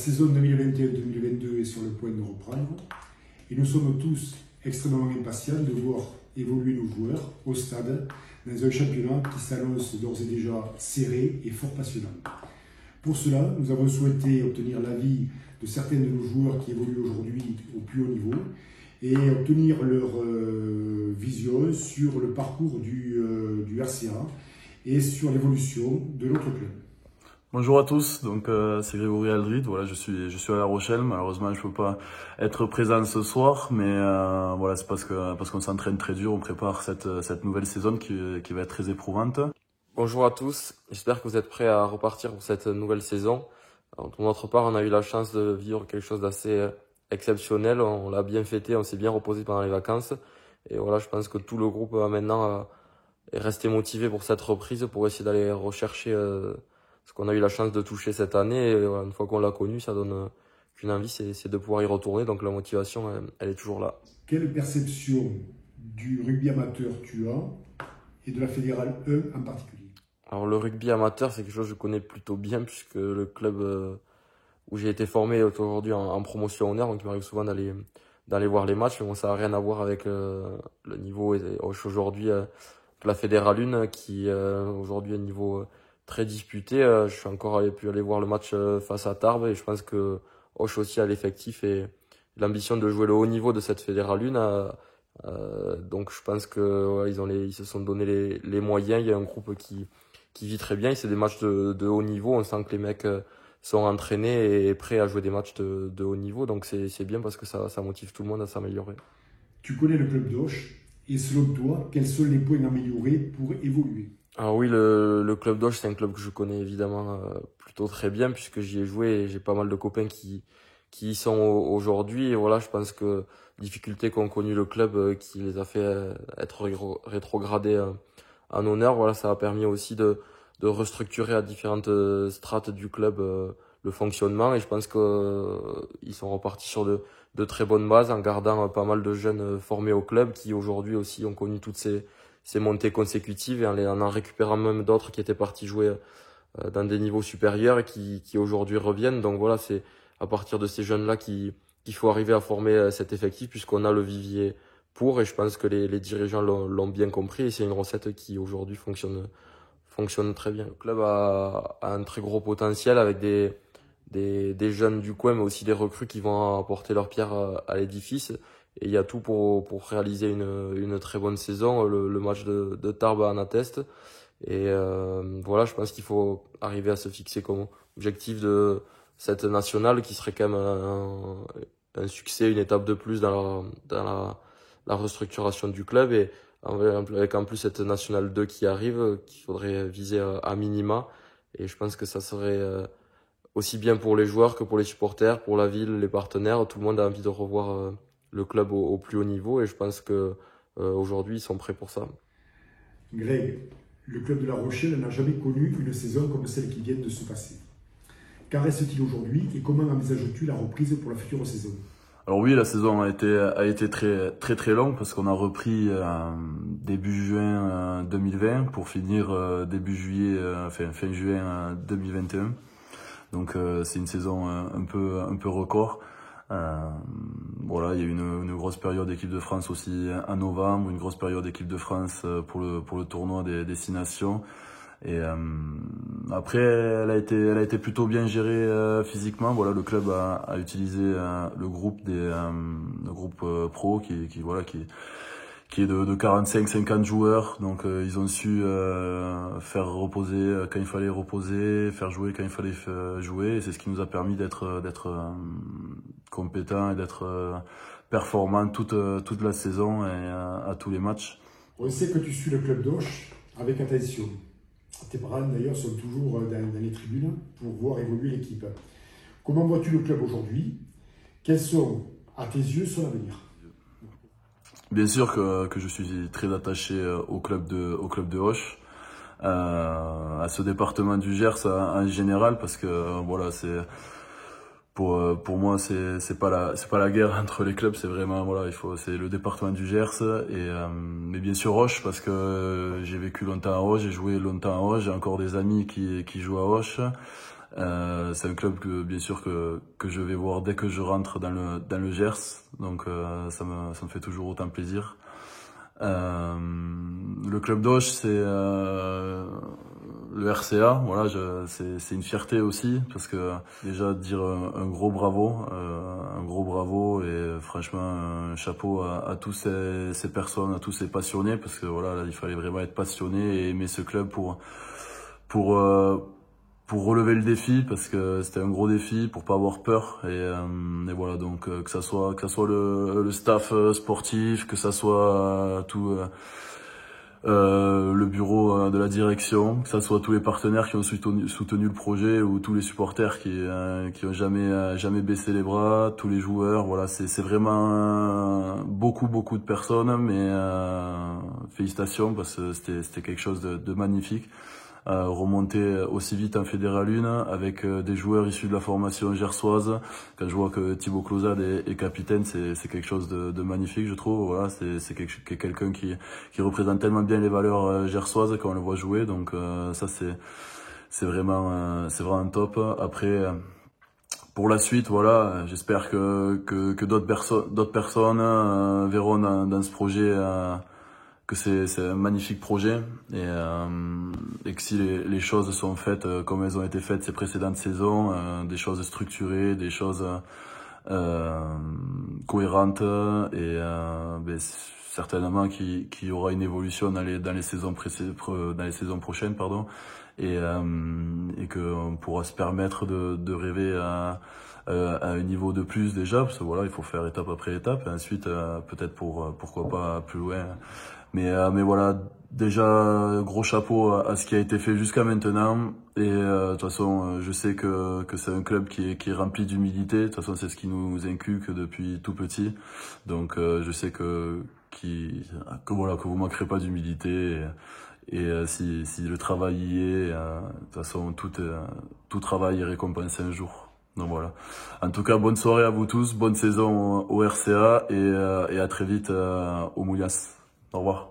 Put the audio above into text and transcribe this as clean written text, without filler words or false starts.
saison 2021-2022 est sur le point de reprendre et nous sommes tous extrêmement impatients de voir évoluer nos joueurs au stade dans un championnat qui s'annonce d'ores et déjà serré et fort passionnant. Pour cela, nous avons souhaité obtenir l'avis de certains de nos joueurs qui évoluent aujourd'hui au plus haut niveau et obtenir leur vision sur le parcours du RCA et sur l'évolution de notre club. Bonjour à tous, donc c'est Grégory Aldrit, voilà, je suis à La Rochelle, malheureusement je peux pas être présent ce soir, mais voilà, c'est parce qu'on s'entraîne très dur, on prépare cette nouvelle saison qui va être très éprouvante. Bonjour à tous, j'espère que vous êtes prêts à repartir pour cette nouvelle saison. Alors, pour notre part, on a eu la chance de vivre quelque chose d'assez exceptionnel, on l'a bien fêté, on s'est bien reposé pendant les vacances, et voilà, je pense que tout le groupe maintenant est resté motivé pour cette reprise, pour essayer d'aller rechercher ce qu'on a eu la chance de toucher cette année, et voilà, une fois qu'on l'a connu, ça donne qu'une envie, c'est de pouvoir y retourner, donc la motivation, elle est toujours là. Quelle perception du rugby amateur tu as et de la Fédérale 1 en particulier? Alors le rugby amateur, c'est quelque chose que je connais plutôt bien, puisque le club où j'ai été formé est aujourd'hui en promotion honneur, donc il m'arrive souvent d'aller voir les matchs, mais bon, ça n'a rien à voir avec le niveau aujourd'hui de la Fédérale 1, qui aujourd'hui est un niveau très disputé. Je suis encore pu aller voir le match face à Tarbes, et je pense que Auch aussi a l'effectif et l'ambition de jouer le haut niveau de cette Fédérale 1. Donc je pense que ouais, ils se sont donné les moyens. Il y a un groupe qui vit très bien. C'est des matchs de haut niveau. On sent que les mecs sont entraînés et prêts à jouer des matchs de haut niveau. Donc c'est bien parce que ça motive tout le monde à s'améliorer. Tu connais le club d'Auch et selon toi, quels sont les points à améliorer pour évoluer? Alors oui, le club d'Auch, c'est un club que je connais évidemment plutôt très bien, puisque j'y ai joué et j'ai pas mal de copains qui y sont aujourd'hui. Et voilà, je pense que les difficultés qu'ont connu le club qui les a fait être rétrogradés en honneur, voilà, ça a permis aussi de restructurer à différentes strates du club le fonctionnement. Et je pense qu'ils sont repartis sur de très bonnes bases en gardant pas mal de jeunes formés au club qui aujourd'hui aussi ont connu toutes ces montées consécutives, et en récupérant même d'autres qui étaient partis jouer dans des niveaux supérieurs et qui aujourd'hui reviennent. Donc voilà, c'est à partir de ces jeunes-là qu'il faut arriver à former cet effectif, puisqu'on a le vivier pour, et je pense que les dirigeants l'ont bien compris, et c'est une recette qui aujourd'hui fonctionne très bien. Le club a un très gros potentiel avec des jeunes du coin, mais aussi des recrues qui vont apporter leur pierre à l'édifice. Et il y a tout pour réaliser une très bonne saison. Le match de Tarbes en atteste. Et voilà, je pense qu'il faut arriver à se fixer comme objectif de cette nationale, qui serait quand même un succès, une étape de plus dans la restructuration du club. Et avec en plus cette nationale 2 qui arrive, qu'il faudrait viser à minima. Et je pense que ça serait aussi bien pour les joueurs que pour les supporters, pour la ville, les partenaires. Tout le monde a envie de revoir le club au plus haut niveau, et je pense que aujourd'hui ils sont prêts pour ça. Greg, le club de La Rochelle n'a jamais connu une saison comme celle qui vient de se passer. Qu'en reste-t-il aujourd'hui et comment envisages-tu la reprise pour la future saison? Alors oui, la saison a été très longue, parce qu'on a repris début juin 2020 pour finir début juillet, fin juin 2021. Donc c'est une saison un peu record. Voilà, il y a eu une grosse période d'équipe de France aussi en novembre, une grosse période d'équipe de France pour le tournoi des 6 nations. Et après, elle a été plutôt bien gérée physiquement. Voilà, le club a utilisé le groupe pro qui est de 45-50 joueurs. Donc ils ont su faire reposer quand il fallait reposer, faire jouer quand il fallait jouer. Et c'est ce qui nous a permis d'être compétents et d'être performants toute la saison et à tous les matchs. On sait que tu suis le club d'Auch avec attention. Tes parents d'ailleurs sont toujours dans les tribunes pour voir évoluer l'équipe. Comment vois-tu le club aujourd'hui? Quels sont, à tes yeux, son avenir? Bien sûr que je suis très attaché au club de Auch, à ce département du Gers en général, parce que voilà, pour moi, c'est pas la guerre entre les clubs, c'est vraiment, voilà, c'est le département du Gers, mais bien sûr Auch, parce que j'ai vécu longtemps à Auch, j'ai joué longtemps à Auch, j'ai encore des amis qui jouent à Auch. C'est un club bien sûr que je vais voir dès que je rentre dans le Gers, donc ça me fait toujours autant plaisir. Le club d'Auch, c'est le RCA, voilà, c'est une fierté aussi, parce que déjà dire un gros bravo et franchement un chapeau à tous ces personnes, à tous ces passionnés, parce que voilà, là, il fallait vraiment être passionné et aimer ce club pour relever le défi, parce que c'était un gros défi, pour pas avoir peur, et voilà, donc que ça soit le staff sportif, que ça soit tout le bureau de la direction, que ça soit tous les partenaires qui ont soutenu le projet, ou tous les supporters qui ont jamais baissé les bras, tous les joueurs, voilà, c'est vraiment beaucoup de personnes, mais félicitations, parce que c'était quelque chose de magnifique. Remonter aussi vite en Fédéral 1 avec des joueurs issus de la formation gersoise. Quand je vois que Thibaut Closade est capitaine, c'est quelque chose de magnifique, je trouve. Voilà, c'est quelqu'un qui représente tellement bien les valeurs gersoises quand on le voit jouer. Donc ça c'est vraiment top. Après pour la suite, voilà, j'espère que d'autres personnes verront dans ce projet que c'est un magnifique projet, et que si les choses sont faites comme elles ont été faites ces précédentes saisons, des choses structurées, des choses cohérentes, et certainement qu'il y aura une évolution dans les saisons prochaines, pardon, et qu'on pourra se permettre de rêver à un niveau de plus déjà, parce que voilà, il faut faire étape après étape, et ensuite peut-être pourquoi pas plus loin. Mais voilà, déjà gros chapeau à ce qui a été fait jusqu'à maintenant, et de toute façon je sais que c'est un club qui est rempli d'humilité. De toute façon c'est ce qui nous inculque depuis tout petit, donc je sais que voilà, que vous manquerez pas d'humilité, et si le travail y est, de toute façon tout travail est récompensé un jour. Donc voilà. En tout cas, bonne soirée à vous tous, bonne saison au RCA, et à très vite au Moulias. Au revoir.